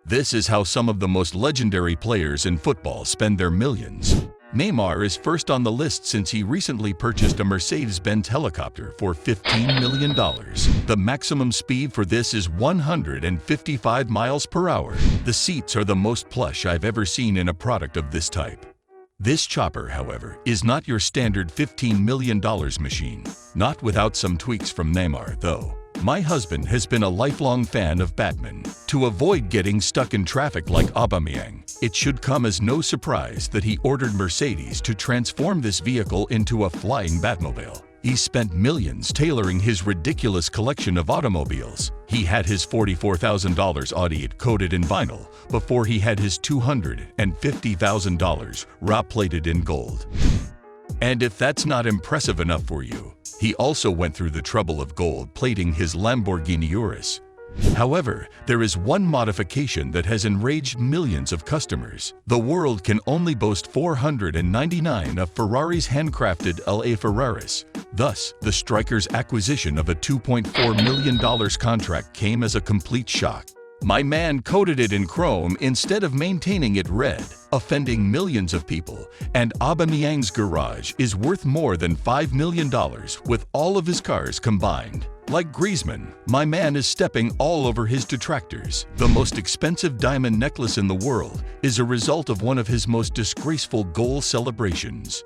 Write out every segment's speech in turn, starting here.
This is how some of the most legendary players in football spend their millions. Neymar is first on the list since he recently purchased a Mercedes-Benz helicopter for $15 million. The maximum speed for this is 155 miles per hour. The seats are the most plush I've ever seen in a product of this type. This chopper, however, is not your standard $15 million machine. Not without some tweaks from Neymar, though. My husband has been a lifelong fan of Batman. To avoid getting stuck in traffic like Aubameyang, it should come as no surprise that he ordered Mercedes to transform this vehicle into a flying Batmobile. He spent millions tailoring his ridiculous collection of automobiles. He had his $44,000 Audi coated in vinyl before he had his $250,000 raw-plated in gold. And if that's not impressive enough for you, he also went through the trouble of gold-plating his Lamborghini Urus. However, there is one modification that has enraged millions of customers. The world can only boast 499 of Ferrari's handcrafted LA Ferraris. Thus, the striker's acquisition of a $2.4 million contract came as a complete shock. My man coated it in chrome instead of maintaining it red, offending millions of people, and Aubameyang's garage is worth more than $5 million with all of his cars combined. Like Griezmann, my man is stepping all over his detractors. The most expensive diamond necklace in the world is a result of one of his most disgraceful goal celebrations.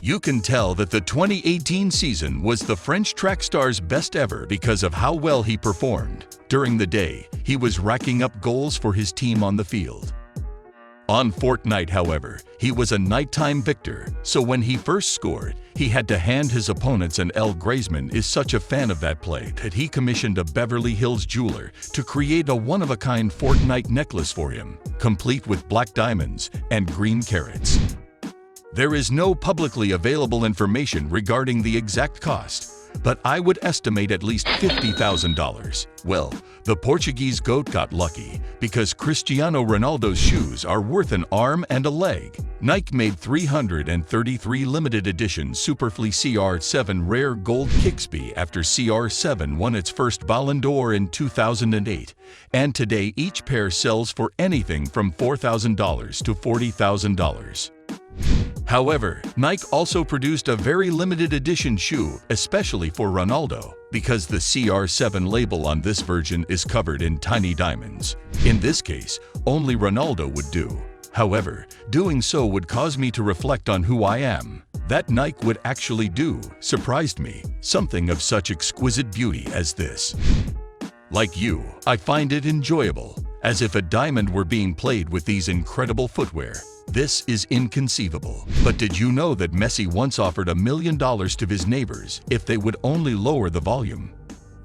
You can tell that the 2018 season was the French track star's best ever because of how well he performed. During the day, he was racking up goals for his team on the field. On Fortnite, however, he was a nighttime victor, so when he first scored, he had to hand his opponents, and Griezmann is such a fan of that play that he commissioned a Beverly Hills jeweler to create a one-of-a-kind Fortnite necklace for him, complete with black diamonds and green carats. There is no publicly available information regarding the exact cost, but I would estimate at least $50,000. Well, the Portuguese goat got lucky because Cristiano Ronaldo's shoes are worth an arm and a leg. Nike made 333 limited edition Superfly CR7 rare gold Kixby after CR7 won its first Ballon d'Or in 2008, and today each pair sells for anything from $4,000 to $40,000. However, Nike also produced a very limited edition shoe especially for Ronaldo, because the CR7 label on this version is covered in tiny diamonds. In this case, only Ronaldo would do. However, doing so would cause me to reflect on who I am. That Nike would actually do surprised me, something of such exquisite beauty as this. Like you, I find it enjoyable, as if a diamond were being played with these incredible footwear. This is inconceivable. But did you know that Messi once offered $1 million to his neighbors if they would only lower the volume?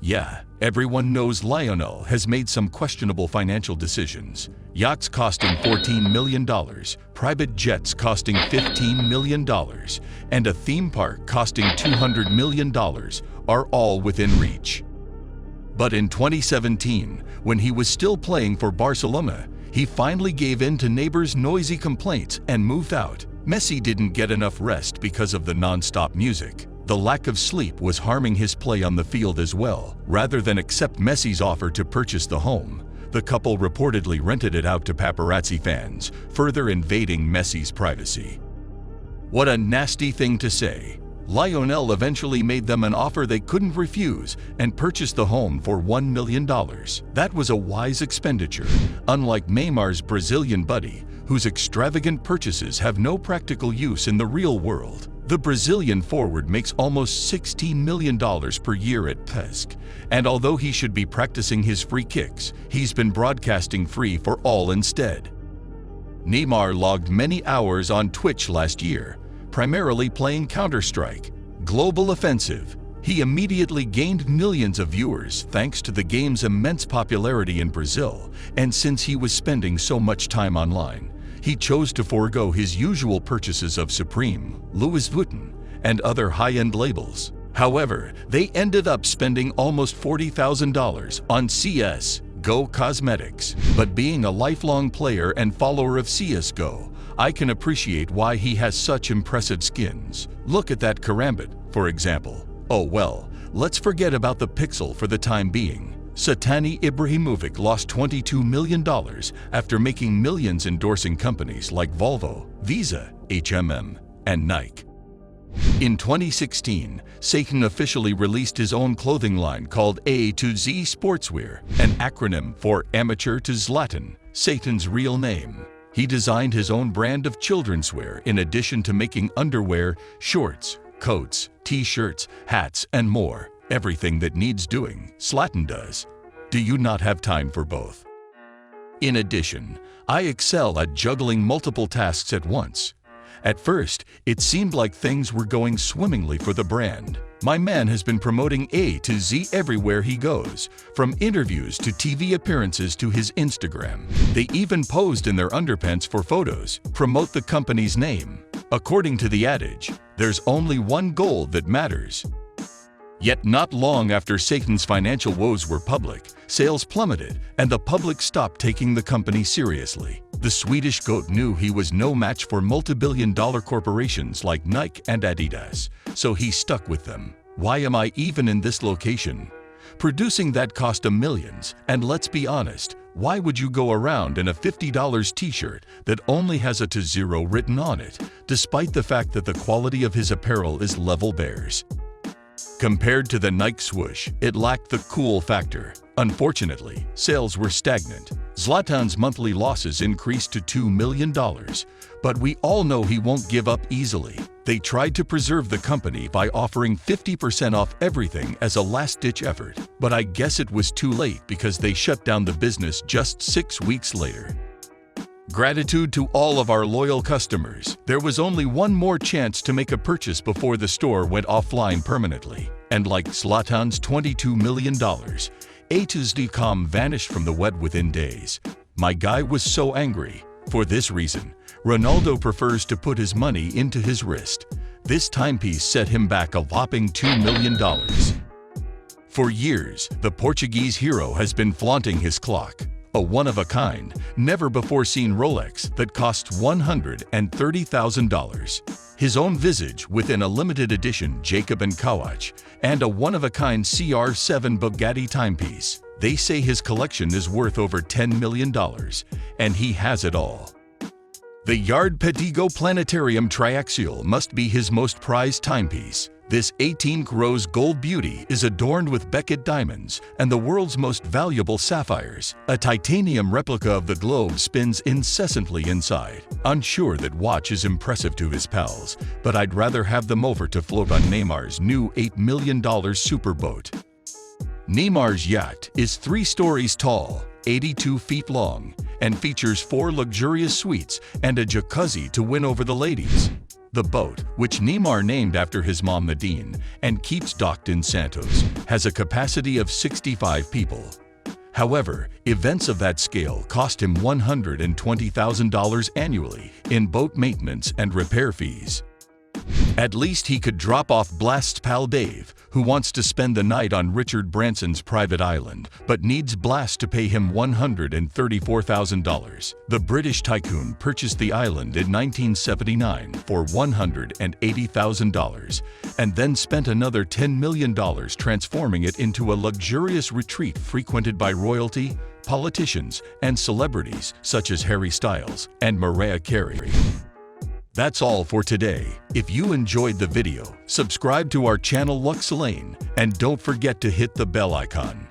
Yeah, everyone knows Lionel has made some questionable financial decisions. Yachts costing $14 million, private jets costing $15 million, and a theme park costing $200 million are all within reach. But in 2017, when he was still playing for Barcelona, he finally gave in to neighbors' noisy complaints and moved out. Messi didn't get enough rest because of the non-stop music. The lack of sleep was harming his play on the field as well. Rather than accept Messi's offer to purchase the home, the couple reportedly rented it out to paparazzi fans, further invading Messi's privacy. What a nasty thing to say. Lionel eventually made them an offer they couldn't refuse and purchased the home for $1 million. That was a wise expenditure, unlike Neymar's Brazilian buddy, whose extravagant purchases have no practical use in the real world. The Brazilian forward makes almost $16 million per year at PESC, and although he should be practicing his free kicks, he's been broadcasting free for all instead. Neymar logged many hours on Twitch last year, primarily playing Counter-Strike Global Offensive. He immediately gained millions of viewers thanks to the game's immense popularity in Brazil, and since he was spending so much time online, he chose to forego his usual purchases of Supreme, Louis Vuitton, and other high-end labels. However, they ended up spending almost $40,000 on CS:GO cosmetics. But being a lifelong player and follower of CS:GO, I can appreciate why he has such impressive skins. Look at that karambit, for example. Oh well, let's forget about the pixel for the time being. Satani Ibrahimovic lost $22 million after making millions endorsing companies like Volvo, Visa, HMM, and Nike. In 2016, Satan officially released his own clothing line called A to Z Sportswear, an acronym for Amateur to Zlatan, Satan's real name. He designed his own brand of children's wear in addition to making underwear, shorts, coats, t-shirts, hats, and more. Everything that needs doing, Zlatan does. Do you not have time for both? In addition, I excel at juggling multiple tasks at once. At first, it seemed like things were going swimmingly for the brand. My man has been promoting A to Z everywhere he goes, from interviews to TV appearances to his Instagram. They even posed in their underpants for photos, promote the company's name. According to the adage, there's only one goal that matters. Yet not long after Satan's financial woes were public, sales plummeted and the public stopped taking the company seriously. The Swedish goat knew he was no match for multi-billion-dollar corporations like Nike and Adidas, so he stuck with them. Why am I even in this location? Producing that cost millions, and let's be honest, why would you go around in a $50 t-shirt that only has a to zero written on it, despite the fact that the quality of his apparel is level bears? Compared to the Nike swoosh, it lacked the cool factor. Unfortunately, sales were stagnant. Zlatan's monthly losses increased to $2 million, but we all know he won't give up easily. They tried to preserve the company by offering 50% off everything as a last-ditch effort, but I guess it was too late because they shut down the business just 6 weeks later. Gratitude to all of our loyal customers. There was only one more chance to make a purchase before the store went offline permanently. And like Zlatan's $22 million, A2Z.com vanished from the web within days. My guy was so angry. For this reason, Ronaldo prefers to put his money into his wrist. This timepiece set him back a whopping $2 million. For years, the Portuguese hero has been flaunting his clock. A one-of-a-kind, never-before-seen Rolex that costs $130,000. His own visage within a limited edition Jacob & Coach, and a one-of-a-kind CR7 Bugatti timepiece. They say his collection is worth over $10 million, and he has it all. The Yard Pedigo Planetarium Triaxial must be his most prized timepiece. This 18-karat rose gold beauty is adorned with Beckett diamonds and the world's most valuable sapphires. A titanium replica of the globe spins incessantly inside. Unsure that watch is impressive to his pals, but I'd rather have them over to float on Neymar's new $8 million superboat. Neymar's yacht is 3 stories tall, 82 feet long, and features 4 luxurious suites and a jacuzzi to win over the ladies. The boat, which Neymar named after his mom Nadine and keeps docked in Santos, has a capacity of 65 people. However, events of that scale cost him $120,000 annually in boat maintenance and repair fees. At least he could drop off Blast's pal Dave, who wants to spend the night on Richard Branson's private island, but needs Blast to pay him $134,000. The British tycoon purchased the island in 1979 for $180,000, and then spent another $10 million transforming it into a luxurious retreat frequented by royalty, politicians, and celebrities such as Harry Styles and Mariah Carey. That's all for today. If you enjoyed the video, subscribe to our channel Luxe Lane and don't forget to hit the bell icon.